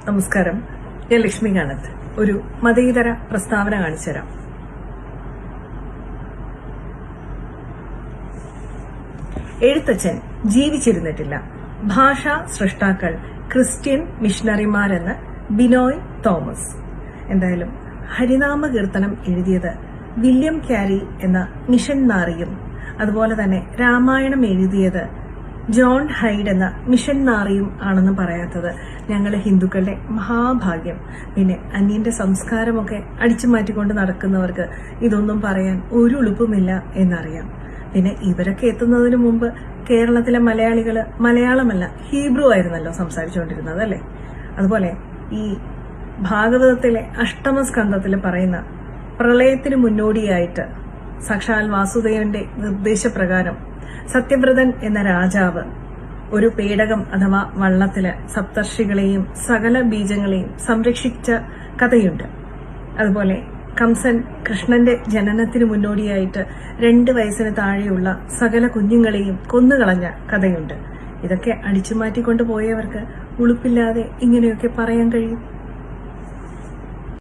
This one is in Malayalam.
നമസ്കാരം. ഞാൻ ലക്ഷ്മി കാണത്ത്. ഒരു മതേതര പ്രസ്താവന കാണിച്ചുതരാം. എഴുത്തച്ഛൻ ജീവിച്ചിരുന്നിട്ടില്ല. ഭാഷാ സൃഷ്ടാക്കൾ ക്രിസ്ത്യൻ മിഷണറിമാരെന്ന് ബിനോയ് തോമസ്. എന്തായാലും ഹരിനാമ കീർത്തനം എഴുതിയത് വില്യം ക്യാരി എന്ന മിഷൻനാറിയും അതുപോലെ തന്നെ രാമായണം എഴുതിയത് ജോൺ ഹൈഡ് എന്ന മിഷൻനാറിയും ആണെന്ന് പറയാത്തത് ഞങ്ങളെ ഹിന്ദുക്കളുടെ മഹാഭാഗ്യം. പിന്നെ അന്യന്റെ സംസ്കാരമൊക്കെ അടിച്ചു മാറ്റിക്കൊണ്ട് നടക്കുന്നവർക്ക് ഇതൊന്നും പറയാൻ ഒരു ഉളുപ്പുമില്ല എന്നറിയാം. പിന്നെ ഇവരൊക്കെ എത്തുന്നതിന് മുമ്പ് കേരളത്തിലെ മലയാളികള് മലയാളമല്ല ഹീബ്രു ആയിരുന്നല്ലോ സംസാരിച്ചുകൊണ്ടിരുന്നത്, അല്ലേ? അതുപോലെ ഈ ഭാഗവതത്തിലെ അഷ്ടമസ്കന്ധത്തിൽ പറയുന്ന പ്രളയത്തിന് മുന്നോടിയായിട്ട് സാക്ഷാൽ വാസുദേവന്റെ നിർദ്ദേശപ്രകാരം സത്യവ്രതൻ എന്ന രാജാവ് ഒരു പേടകം അഥവാ വള്ളത്തില് സപ്തർഷികളെയും സകല ബീജങ്ങളെയും സംരക്ഷിച്ച കഥയുണ്ട്. അതുപോലെ കംസൻ കൃഷ്ണന്റെ ജനനത്തിന് മുന്നോടിയായിട്ട് 2 വയസ്സിന് താഴെയുള്ള സകല കുഞ്ഞുങ്ങളെയും കൊന്നുകളഞ്ഞ കഥയുണ്ട്. ഇതൊക്കെ അടിച്ചുമാറ്റിക്കൊണ്ട് പോയവർക്ക് ഉളുപ്പില്ലാതെ ഇങ്ങനെയൊക്കെ പറയാൻ കഴിയും?